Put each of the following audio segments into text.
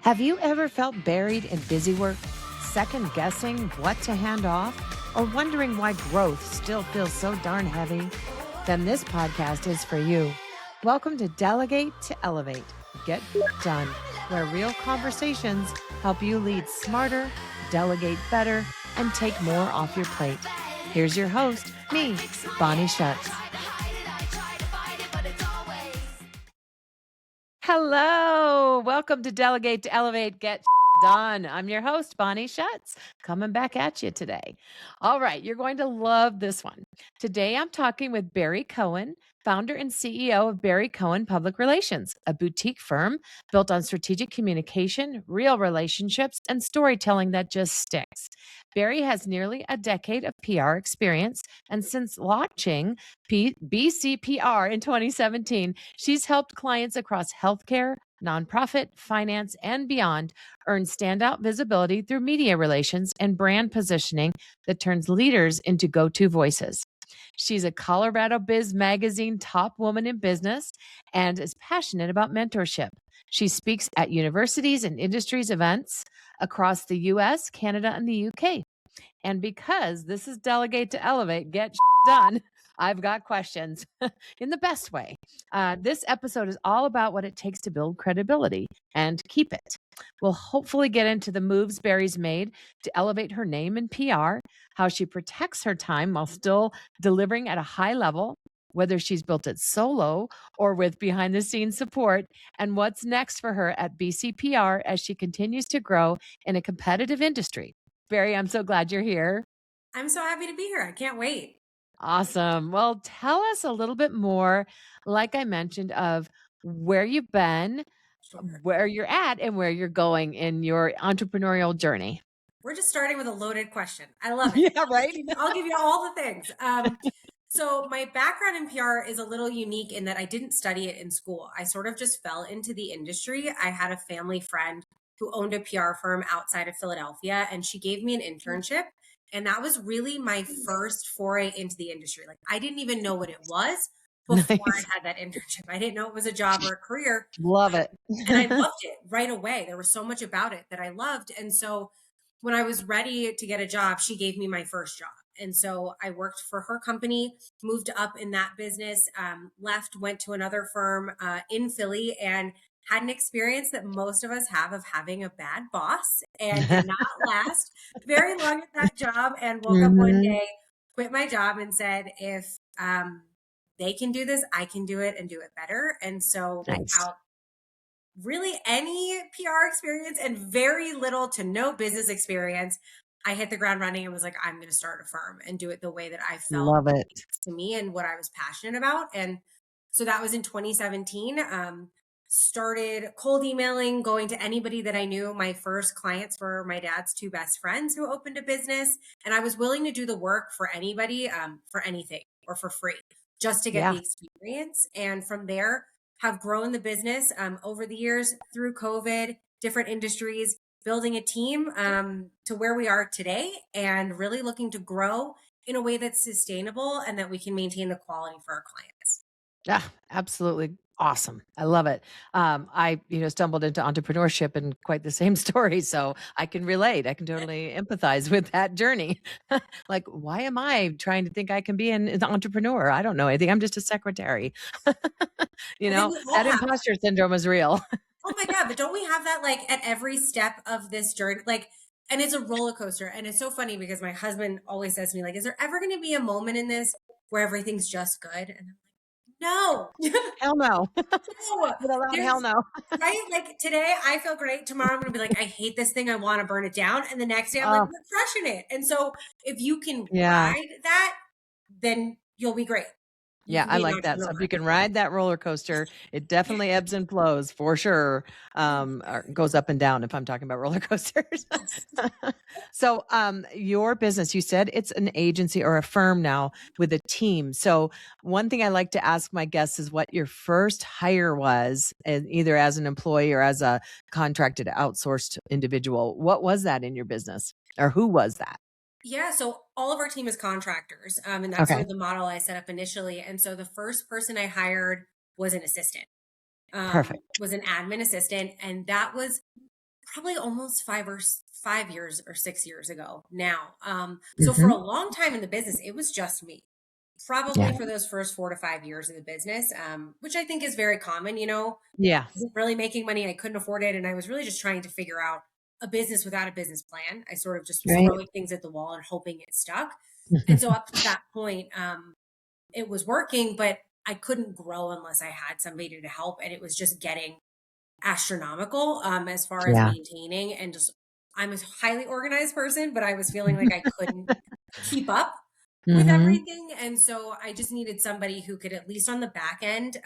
Have you ever felt buried in busy work, second guessing what to hand off, or wondering why growth still feels so darn heavy? Then this podcast is for you. Welcome to Delegate to Elevate. Get done, where real conversations help you lead smarter, delegate better, and take more off your plate. Here's your host, me, Bonnie Schutz. Hello, welcome to Delegate to Elevate, Get Done. I'm your host, Bonnie Schutz, coming back at you today. All right, you're going to love this one. Today, I'm talking with Barrie Cohen, founder and CEO of Barrie Cohen Public Relations, a boutique firm built on strategic communication, real relationships, and storytelling that just sticks. Barrie has nearly a decade of PR experience, and since launching BCPR in 2017, she's helped clients across healthcare, nonprofit, finance, and beyond earn standout visibility through media relations and brand positioning that turns leaders into go-to voices. She's a Colorado Biz Magazine top woman in business and is passionate about mentorship. She speaks at universities and industries events across the US, Canada, and the UK. And because this is Delegate to Elevate, get done, I've got questions in the best way. This episode is all about what it takes to build credibility and keep it. We'll hopefully get into the moves Barrie's made to elevate her name in PR, how she protects her time while still delivering at a high level, whether she's built it solo or with behind the scenes support, and what's next for her at BCPR as she continues to grow in a competitive industry. Barrie, I'm so glad you're here. I'm so happy to be here. I can't wait. Awesome. Well, tell us a little bit more, like I mentioned, of where you've been, Sure. where you're at, and where you're going in your entrepreneurial journey. We're just starting with a loaded question. I love it. Yeah, right. I'll give you all the things. So my background in PR is a little unique in that I didn't study it in school. I sort of just fell into the industry. I had a family friend who owned a PR firm outside of Philadelphia, and she gave me an internship. And that was really my first foray into the industry. Like, I didn't even know what it was before Nice. I had that internship. I didn't know it was a job or a career. Love it. And I loved it right away. There was so much about it that I loved. And so when I was ready to get a job, she gave me my first job. And so I worked for her company, moved up in that business, left, went to another firm in Philly, and had an experience that most of us have of having a bad boss, and did not last very long at that job, and woke up one Mhm. day, quit my job, and said, if they can do this, I can do it and do it better. And so Nice. without really any PR experience and very little to no business experience, I hit the ground running and was like, I'm going to start a firm and do it the way that I felt Love it. to me and what I was passionate about. And so that was in 2017. Started cold emailing, going to anybody that I knew. My first clients were my dad's two best friends who opened a business. And I was willing to do the work for anybody, for anything or for free, just to get Yeah. the experience. And from there, have grown the business over the years through COVID, different industries, building a team to where we are today, and really looking to grow in a way that's sustainable and that we can maintain the quality for our clients. Yeah, absolutely awesome. I love it. I, stumbled into entrepreneurship in quite the same story, so I can relate. I can totally empathize with that journey. Like, why am I trying to think I can be an entrepreneur? I don't know anything. I'm just a secretary. I think we all That have. imposter syndrome is real. Oh my God, but don't we have that like at every step of this journey? Like, and it's a roller coaster. And it's so funny because my husband always says to me, like, is there ever going to be a moment in this where everything's just good? And I'm like, no, Hell no. no. With a loud hell There's no. right. Like today, I feel great. Tomorrow, I'm going to be like, I hate this thing. I want to burn it down. And the next day, I'm like, Oh, we're crushing it. And so if you can yeah. ride that, then you'll be great. You Yeah, can I be an like that. So if entrepreneur. you can ride that roller coaster, it definitely ebbs and flows for sure. Or goes up and down if I'm talking about roller coasters. So, your business, you said it's an agency or a firm now with a team. So one thing I like to ask my guests is what your first hire was, either as an employee or as a contracted outsourced individual. What was that in your business, or who was that? Yeah, so all of our team is contractors, and that's sort Okay, of the model I set up initially. And so the first person I hired was an assistant, perfect. was an admin assistant, and that was probably almost 5 years or 6 years ago now. So for Hmm. a long time in the business, it was just me. Yeah. Probably for those first 4 to 5 years of the business, which I think is very common. Yeah. Wasn't really making money. I couldn't afford it. And I was really just trying to figure out a business without a business plan. I sort of just was Right. throwing things at the wall and hoping it stuck. And so up to that point, it was working, but I couldn't grow unless I had somebody to help. And it was just getting astronomical as far as Yeah. maintaining and just, I'm a highly organized person, but I was feeling like I couldn't keep up with Hmm. everything. And so I just needed somebody who could, at least on the back end,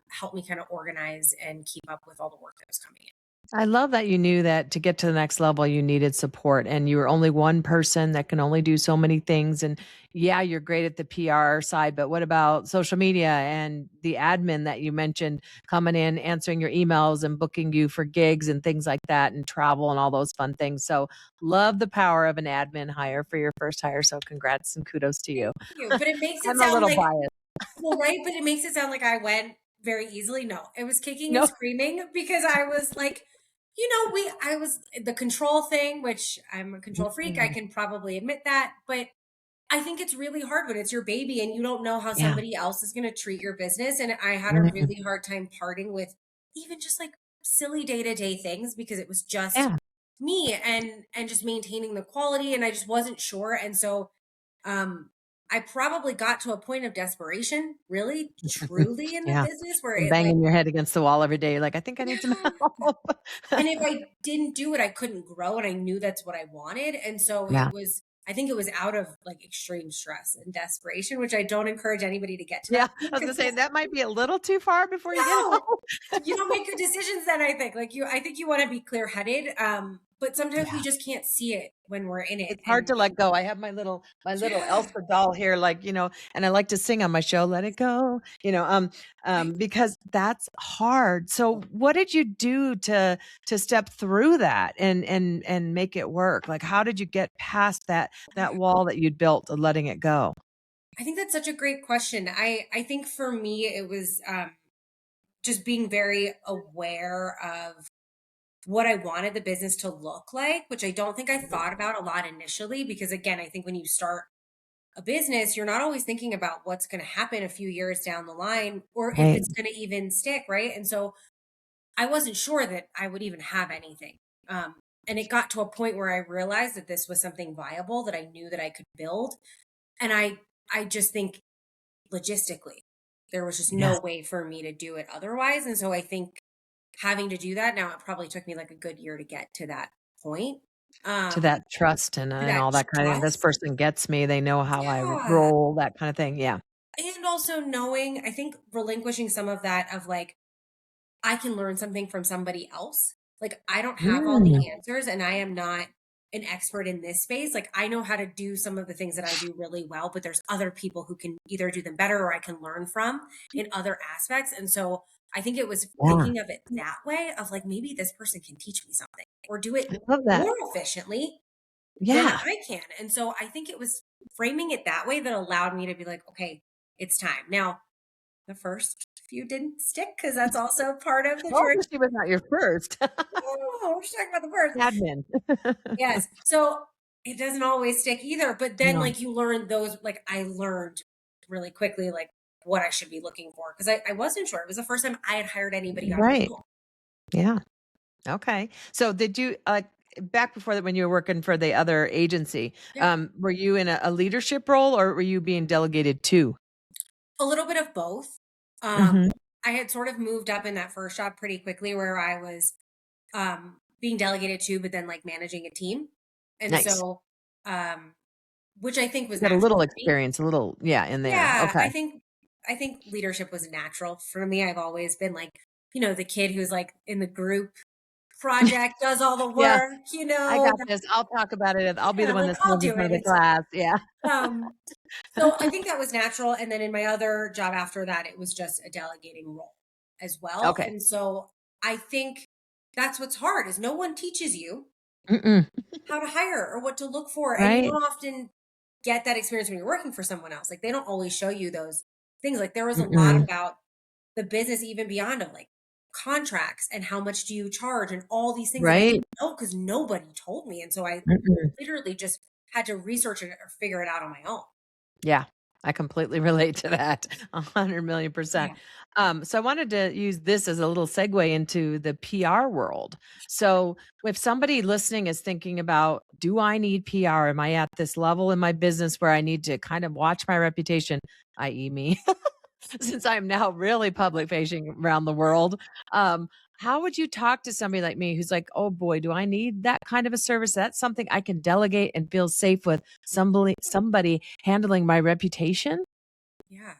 help me kind of organize and keep up with all the work that was coming in. I love that you knew that to get to the next level, you needed support and you were only one person that can only do so many things. And yeah, you're great at the PR side, but what about social media and the admin that you mentioned coming in, answering your emails and booking you for gigs and things like that and travel and all those fun things. So love the power of an admin hire for your first hire. So congrats and kudos to you. Thank you. But it makes it I'm a sound little like, biased. well, right. But it makes it sound like I went very easily. No, it was kicking and No. screaming because I was like, I was the control thing, which I'm a control freak. I Mm, can probably admit that. But I think it's really hard when it's your baby and you don't know how yeah. somebody else is going to treat your business. And I had a Mm, really hard time parting with even just like silly day to day things because it was just yeah. me and just maintaining the quality. And I just wasn't sure. And so um, I probably got to a point of desperation, really, truly in the Yeah. business where And it like, banging your head against the wall every day. You're like, I think I need some yeah. help. And if I didn't do it, I couldn't grow. And I knew that's what I wanted. And so Yeah. I think it was out of like extreme stress and desperation, which I don't encourage anybody to get to Yeah. that point I was gonna because say that might be a little too far before you get no, home. you don't make good decisions then. I think you want to be clear headed. But sometimes we Yeah. just can't see it when we're in it. It's hard And to let go. I have my little yeah, Elsa doll here, like, and I like to sing on my show, Let It Go, right. because that's hard. So what did you do to step through that and make it work? Like, how did you get past that wall that you'd built of letting it go? I think that's such a great question. I think for me, it was just being very aware of what I wanted the business to look like, which I don't think I thought about a lot initially. Because again, I think when you start a business, you're not always thinking about what's going to happen a few years down the line or if Right. it's going to even stick. Right. And so I wasn't sure that I would even have anything. Um, and it got to a point where I realized that this was something viable that I knew that I could build. And I just think logistically, there was just Yeah. no way for me to do it otherwise. And so I think having to do that now, it probably took me like a good year to get to that point. To Um, that trust and to and that all that kind of this trust. person gets me, they know how I Yeah. roll, that kind of thing, yeah. And also knowing, I think relinquishing some of that of like, I can learn something from somebody else. Like, I don't have all Mm, the answers and I am not an expert in this space. Like, I know how to do some of the things that I do really well, but there's other people who can either do them better or I can learn from in other aspects. And so I think it was yeah, thinking of it that way of like, maybe this person can teach me something or do it I love that. more efficiently than Yeah, I can. And so I think it was framing it that way that allowed me to be like, okay, it's time. Now, the first few didn't stick because that's also part of the well, journey. she was not your first. Oh, we're talking about the first. Admin. Yes. So it doesn't always stick either. But then, No, like, you learn those, like, I learned really quickly, like, what I should be looking for because I wasn't sure. It was the first time I had hired anybody on my right, own. yeah, okay. So did you, back before that when you were working for the other agency, Yeah. were you in a leadership role or were you being delegated to? A little bit of both. Mhm, I had sort of moved up in that first job pretty quickly where I was being delegated to, but then like managing a team. And nice. so, um, which I think was Got a natural little for me. experience, a little yeah, in there, Yeah, okay. I think leadership was natural for me. I've always been like, the kid who's like in the group project, does all the Yeah, work, I got this, I'll talk about it, I'll be yeah, the one like that I'll stands in do front it. of the It's fine. class, yeah. Um, so I think that was natural. And then in my other job after that, it was just a delegating role as well. Okay. And so I think that's what's hard is no one teaches you Mm-mm, how to hire or what to look for. And you right? don't often get that experience when you're working for someone else. Like they don't always show you those things. Like there was a lot Mm-mm, about the business even beyond of like contracts and how much do you charge and all these things that I Right. didn't know because nobody told me. And so I Mm-mm. literally just had to research it or figure it out on my own. Yeah, I completely relate to that 100,000,000%. Yeah. So I wanted to use this as a little segue into the PR world. So if somebody listening is thinking about, do I need PR? Am I at this level in my business where I need to kind of watch my reputation, i.e., me, since I'm now really public facing around the world? Um, how would you talk to somebody like me who's like, oh boy, do I need that kind of a service? That's something I can delegate and feel safe with somebody handling my reputation? Yeah.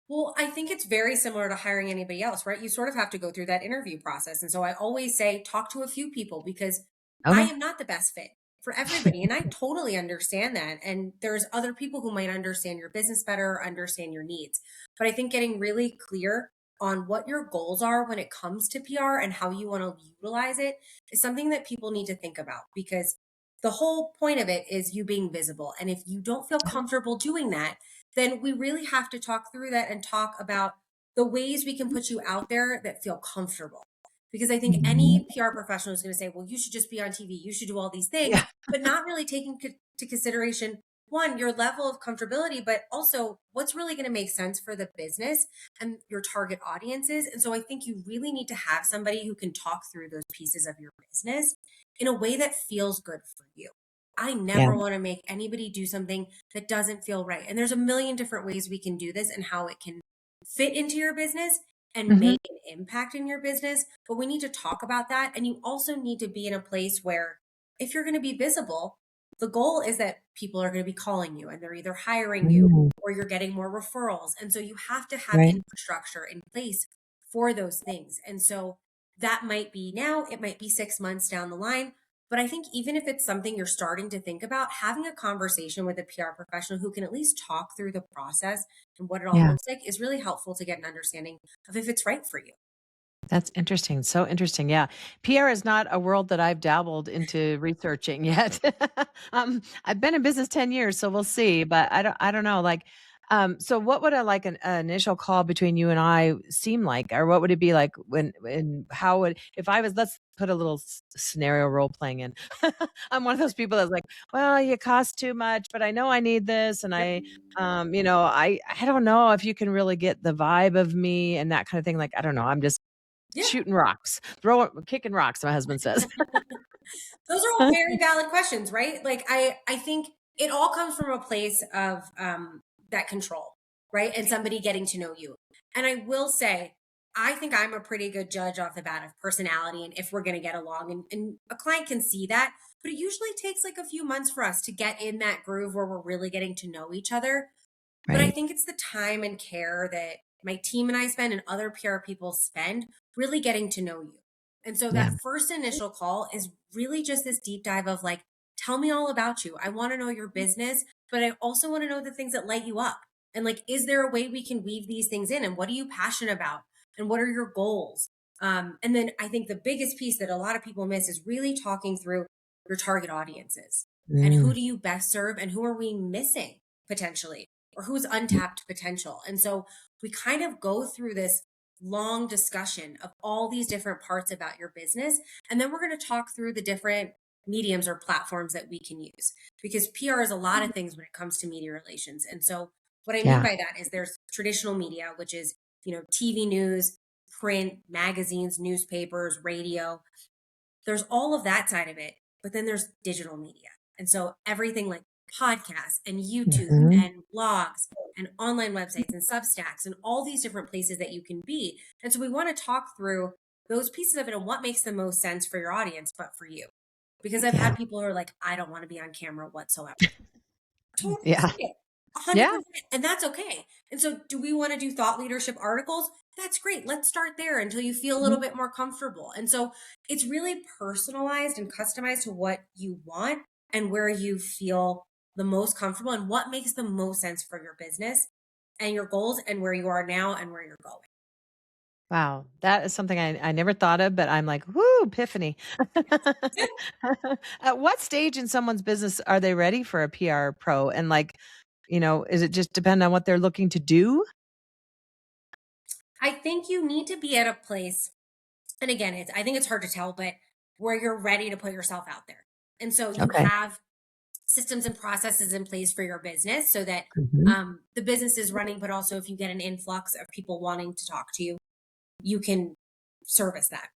Well, I think it's very similar to hiring anybody else, right? You sort of have to go through that interview process. And so I always say, talk to a few people because I Okay. am not the best fit for everybody. And I totally understand that. And there's other people who might understand your business better, or understand your needs. But I think getting really clear on what your goals are when it comes to PR and how you want to utilize it is something that people need to think about because the whole point of it is you being visible. And if you don't feel comfortable doing that, then we really have to talk through that and talk about the ways we can put you out there that feel comfortable. Because I think Mhm. any PR professional is going to say, well, you should just be on TV, you should do all these things, Yeah. but not really taking to consideration one, your level of comfortability, but also what's really going to make sense for the business and your target audiences. And so I think you really need to have somebody who can talk through those pieces of your business in a way that feels good for you. I Yeah. never want to make anybody do something that doesn't feel right. And there's a million different ways we can do this and how it can fit into your business and Mhm. make an impact in your business. But we need to talk about that. And you also need to be in a place where if you're going to be visible, the goal is that people are going to be calling you and they're either hiring you Mm. or you're getting more referrals. And so you have to have Right. infrastructure in place for those things. And so that might be now, it might be 6 months down the line. But I think even if it's something you're starting to think about, having a conversation with a PR professional who can at least talk through the process and what it all Yeah. looks like is really helpful to get an understanding of if it's right for you. That's interesting. So interesting. Yeah. PR is not a world that I've dabbled into researching yet. I've been in business 10 years, so we'll see, but I don't know. Like, so what would an initial call between you and I seem like? Or what would it be like when how would, if I was, let's put a little scenario role playing in. I'm one of those people that's like, well, you cost too much, but I know I need this. And Yep. I don't know if you can really get the vibe of me and that kind of thing. Like, I don't know. I'm just Yeah. shooting rocks, kicking rocks, my husband says. Those are all very valid questions, right? Like I think it all comes from a place of that control, right? And somebody getting to know you. And I will say, I think I'm a pretty good judge off the bat of personality and if we're going to get along. And a client can see that, but it usually takes like a few months for us to get in that groove where we're really getting to know each other. But I Right. think it's the time and care that my team and I spend and other PR people spend really getting to know you. And so Yeah. that first initial call is really just this deep dive of like, tell me all about you. I want to know your business, but I also want to know the things that light you up. And like, is there a way we can weave these things in? And what are you passionate about? And what are your goals? And then I think the biggest piece that a lot of people miss is really talking through your target audiences and who Mm. do you best serve and who are we missing potentially or who's untapped potential. And so we kind of go through this long discussion of all these different parts about your business. And then we're going to talk through the different mediums or platforms that we can use because PR is a lot of things when it comes to media relations. And so what I mean Yeah. by that is there's traditional media, which is, TV news, print, magazines, newspapers, radio. There's all of that side of it, but then there's digital media. And so everything like podcasts and YouTube Mhm. and blogs and online websites and Substacks and all these different places that you can be. And so we want to talk through those pieces of it and what makes the most sense for your audience, but for you. Because I've Yeah. had people who are like, I don't want to be on camera whatsoever. Totally Yeah. see it. Yeah. 100%. And that's okay. And so, do we want to do thought leadership articles? That's great. Let's start there until you feel a little Mhm. bit more comfortable. And so, it's really personalized and customized to what you want and where you feel the most comfortable and what makes the most sense for your business and your goals and where you are now and where you're going. Wow. That is something I never thought of, but I'm like, whoo, epiphany. Yeah. At what stage in someone's business are they ready for a PR pro? And like, is it just depend on what they're looking to do? I think you need to be at a place. And again, I think it's hard to tell, but where you're ready to put yourself out there. And so you Okay. have systems and processes in place for your business so that Mhm. the business is running, but also if you get an influx of people wanting to talk to you, you can service that.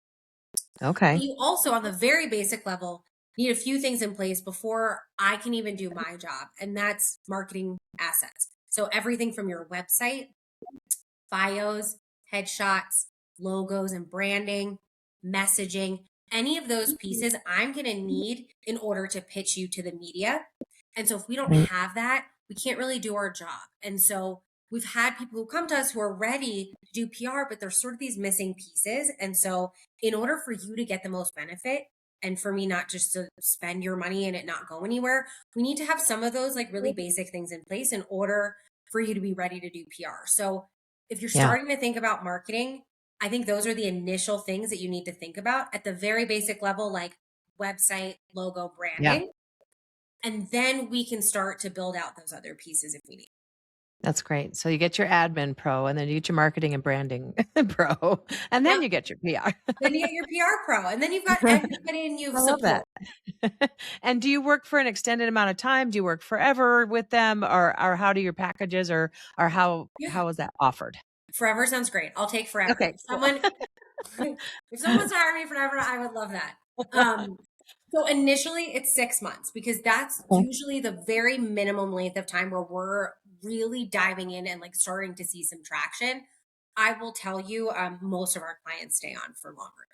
But Okay. you also, on the very basic level, need a few things in place before I can even do my job, and that's marketing assets. So everything from your website, bios, headshots, logos and branding, messaging, any of those pieces I'm going to need in order to pitch you to the media. And so if we don't Right. have that, we can't really do our job. And so we've had people who come to us who are ready to do PR, but there's sort of these missing pieces. And so in order for you to get the most benefit, and for me not just to spend your money and it not go anywhere, we need to have some of those like really basic things in place in order for you to be ready to do PR. So if you're Yeah. starting to think about marketing, I think those are the initial things that you need to think about at the very basic level, like website, logo, Yeah. branding. And then we can start to build out those other pieces if we need. That's great. So you get your admin pro, and then you get your marketing and branding pro, and then Yep. you get your PR. Then you get your PR pro, and then you've got everybody in you I love that. support. And do you work for an extended amount of time? Do you work forever with them, or how do your packages, or Yeah. how is that offered? Forever sounds great. I'll take forever. Okay, If cool. someone if someone wants to hire me forever, I would love that. Um, so initially it's 6 months because that's Okay. usually the very minimum length of time where we're really diving in and like starting to see some traction. I will tell you, most of our clients stay on for longer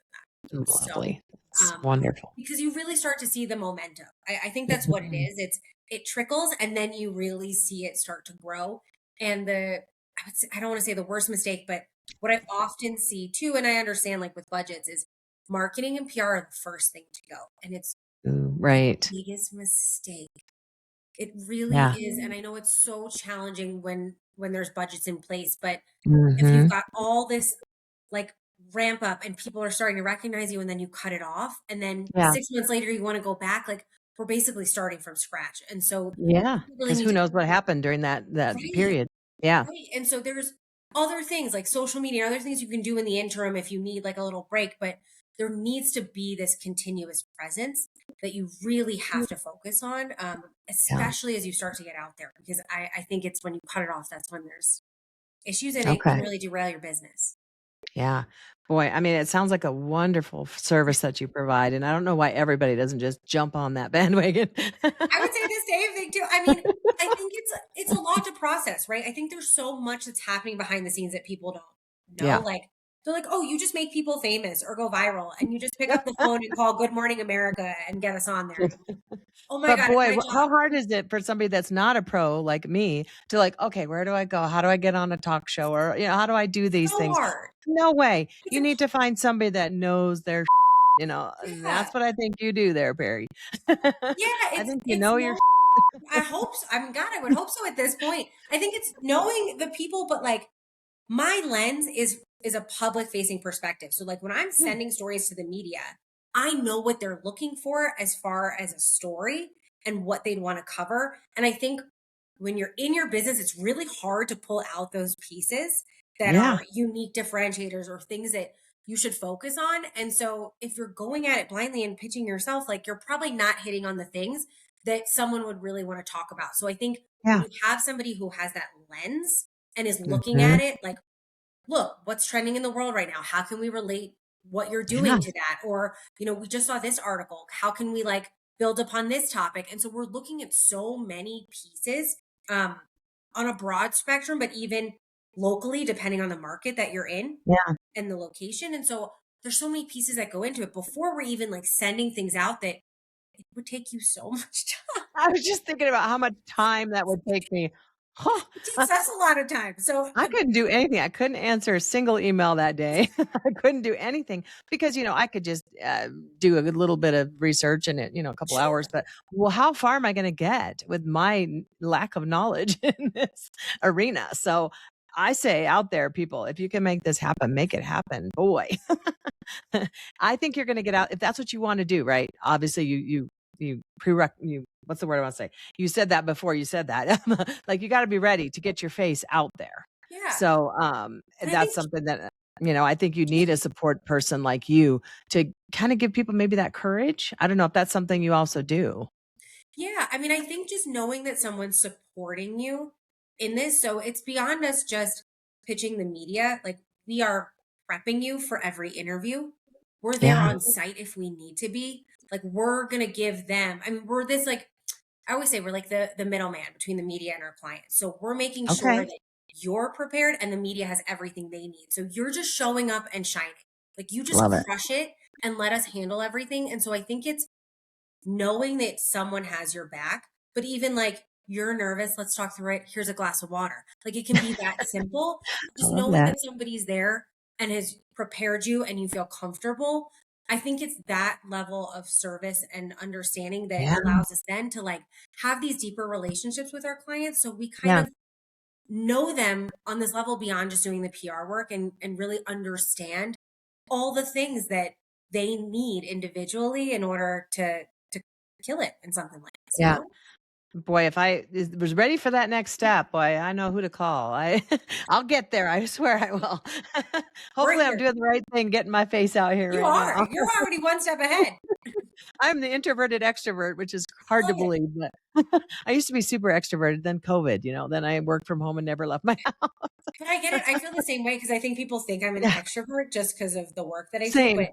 than that. So, Lovely. That's um, wonderful. because you really start to see the momentum. I think that's what it Mhm. is. It trickles and then you really see it start to grow. And I don't want to say the worst mistake, but what I often see too, and I understand like with budgets, is marketing and PR are the first thing to go. And it's Ooh, the right. biggest mistake. It really Yeah. is. And I know it's so challenging when there's budgets in place, but if you've Mhm. got all this like ramp up and people are starting to recognize you and then you cut it off and then Yeah. 6 months later you want to go back, like we're basically starting from scratch. And so Yeah. you really Because need who to. knows what happened during that Right. period. Yeah. Right. And so there's other things like social media, other things you can do in the interim if you need like a little break, but there needs to be this continuous presence that you really have to focus on, Yeah. especially as you start to get out there, because I think it's when you cut it off, that's when there's issues and it can Okay. really derail your business. Yeah. Boy, I mean, it sounds like a wonderful service that you provide, and I don't know why everybody doesn't just jump on that bandwagon. I would say the same thing too. I mean, I think it's a lot to process, right? I think there's so much that's happening behind the scenes that people don't know. Yeah. Like they're like, "Oh, you just make people famous or go viral, and you just pick up the phone and call Good Morning America and get us on there." Oh my But god, it's boy, my how job. hard is it for somebody that's not a pro like me to like, okay, where do I go? How do I get on a talk show? Or, how do I do these So things? hard. No way. It's You need to find somebody that knows their, and yeah, that's what I think you do there, Barry. yeah. I think you It's know your. no. I hope so. I mean, God, I would hope so at this point. I think it's knowing the people, but like my lens is a public facing perspective. So like when I'm Yeah. sending stories to the media, I know what they're looking for as far as a story and what they'd want to cover. And I think when you're in your business, it's really hard to pull out those pieces that Yeah. are unique differentiators or things that you should focus on. And so if you're going at it blindly and pitching yourself, like you're probably not hitting on the things that someone would really want to talk about. So I think when Yeah. you have somebody who has that lens and is looking at Mhm. it like, look, what's trending in the world right now? How can we relate what you're Yeah. doing to that? Or, we just saw this article. How can we like build upon this topic? And so we're looking at so many pieces um, on a broad spectrum, but even locally, depending on the market that you're in Yeah. and the location. And so there's so many pieces that go into it before we're even like sending things out that it would take you so much time. I was just thinking about how much time that would take me. Huh. It takes us a lot of time. So I couldn't do anything. I couldn't answer a single email that day. I couldn't do anything because, I could just do a little bit of research in it, a couple hours. sure. But, well, how far am I going to get with my lack of knowledge in this arena? So I say out there, people, if you can make this happen, make it happen. Boy, I think you're going to get out if that's what you want to do, right? Obviously, what's the word I want to say? You said that before you said that. Like you got to be ready to get your face out there. Yeah. So And I that's think something that I think you need a support person like you to kind of give people maybe that courage. I don't know if that's something you also do. Yeah, I mean, I think just knowing that someone's supporting you in this, so it's beyond us just pitching the media. Like, we are prepping you for every interview. We're there Yeah. on site if we need to be. Like, we're gonna give them. I mean, we're this like I always say we're like the middleman between the media and our clients. So we're making sure Okay. that you're prepared and the media has everything they need. So you're just showing up and shining. Like, you just Love it. crush it and let us handle everything. And so I think it's knowing that someone has your back, but even like you're nervous, let's talk through it. Here's a glass of water. Like, it can be that simple. I Just love knowing that. that somebody's there and has prepared you and you feel comfortable. I think it's that level of service and understanding that Yeah. allows us then to like have these deeper relationships with our clients. So we kind Yeah. of know them on this level beyond just doing the PR work and really understand all the things that they need individually in order to kill it in something like this, you Yeah. know? Boy, if was ready for that next step, boy, I know who to call. I'll get there. I swear I will. We're Hopefully I'm here. doing the right thing, getting my face out here You right are. now. You're already one step ahead. I'm the introverted extrovert, which is I hard to love it. believe, but I used to be super extroverted, then COVID, then I worked from home and never left my house. But I get it. I feel the same way because I think people think I'm an Yeah, extrovert just because of the work that I do. same. But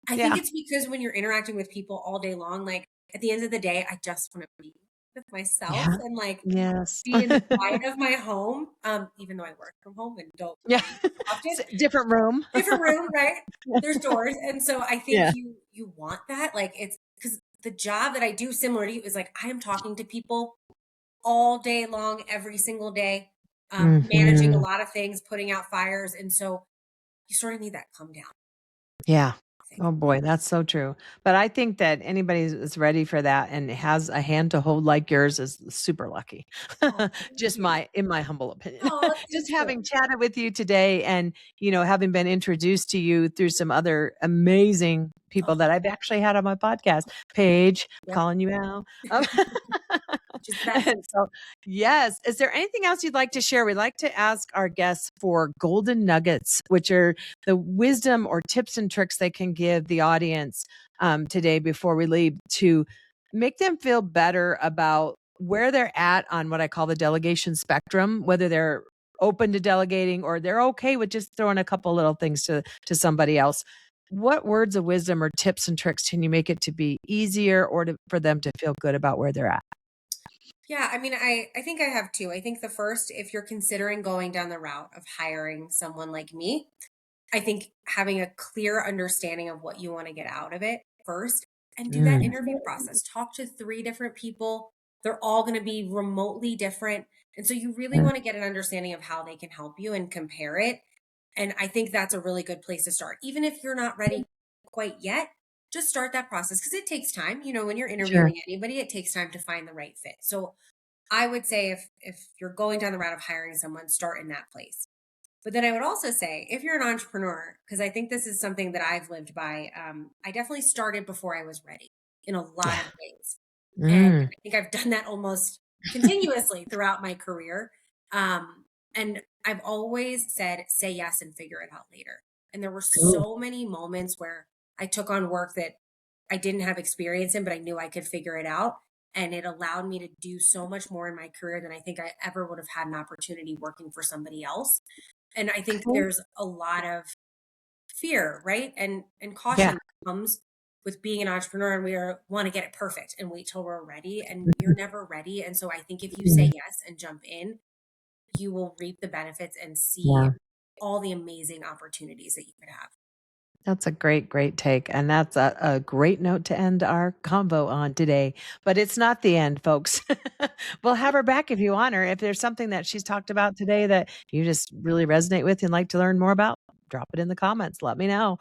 I think Yeah. it's because when you're interacting with people all day long, like at the end of the day, I just want to be with myself Yeah. and like Yes. be in the quiet of my home. Even though I work from home and don't Yeah. leave often, Different room. different room, right? There's doors. And so I think Yeah. you want that. Like, it's because the job that I do similar to you is like I am talking to people all day long, every single day, managing a Mhm. lot of things, putting out fires. And so you sort of need that calm down, Yeah. I think. Oh boy, that's so true. But I think that anybody that's ready for that and has a hand to hold like yours is super lucky. Oh, thank Just you. in my humble opinion. Oh, thank Just you. having chatted with you today and, having been introduced to you through some other amazing people Oh, that I've actually had on my podcast. Paige, yep. calling you out. Um, She's the best. and so, yes. Is there anything else you'd like to share? We like to ask our guests for golden nuggets, which are the wisdom or tips and tricks they can give the audience today before we leave to make them feel better about where they're at on what I call the delegation spectrum, whether they're open to delegating or they're okay with just throwing a couple little things to somebody else. What words of wisdom or tips and tricks can you make it to be easier or for them to feel good about where they're at? Yeah, I mean, I think I have two. I think the first, if you're considering going down the route of hiring someone like me, I think having a clear understanding of what you want to get out of it first and do that Mm, interview process. Talk to three different people. They're all going to be remotely different. And so you really mm, want to get an understanding of how they can help you and compare it. And I think that's a really good place to start. Even if you're not ready quite yet, just start that process because it takes time. You know, when you're sure. interviewing anybody, it takes time to find the right fit. So I would say if you're going down the route of hiring someone, start in that place. But then I would also say, if you're an entrepreneur, because I think this is something that I've lived by, I definitely started before I was ready in a lot Yeah. of ways. And Mm, I think I've done that almost continuously throughout my career. And I've always said, say yes and figure it out later. And there were ooh, so many moments where I took on work that I didn't have experience in, but I knew I could figure it out. And it allowed me to do so much more in my career than I think I ever would have had an opportunity working for somebody else. And I think okay. there's a lot of fear, right? And Yeah. caution that comes with being an entrepreneur, and want to get it perfect and wait till we're ready, and you're never ready. And so I think if you say Mhm. yes and jump in, you will reap the benefits and see Yeah. all the amazing opportunities that you could have. That's a great, great take. And that's a great note to end our convo on today. But it's not the end, folks. We'll have her back if you want her. If there's something that she's talked about today that you just really resonate with and like to learn more about, drop it in the comments. Let me know.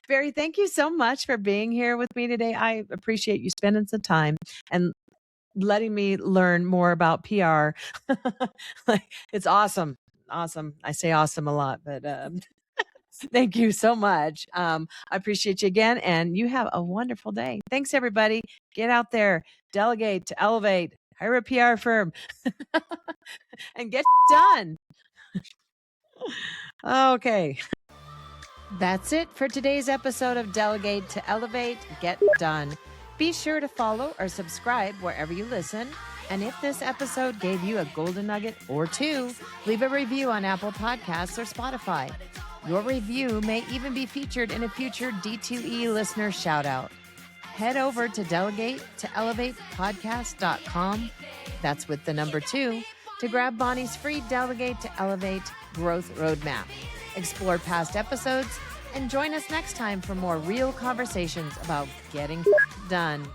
Barry, thank you so much for being here with me today. I appreciate you spending some time and letting me learn more about PR. Like, it's awesome. Awesome. I say awesome a lot, but thank you so much. I appreciate you again, and you have a wonderful day. Thanks, everybody. Get out there, delegate to elevate, hire a PR firm, and get done. Okay. That's it for today's episode of Delegate to Elevate, Get Done. Be sure to follow or subscribe wherever you listen. And if this episode gave you a golden nugget or two, leave a review on Apple Podcasts or Spotify. Your review may even be featured in a future D2E listener shout out. Head over to delegatetoelevatepodcast.com. That's with the number 2 to grab Bonnie's free Delegate to Elevate growth roadmap. Explore past episodes and join us next time for more real conversations about getting done.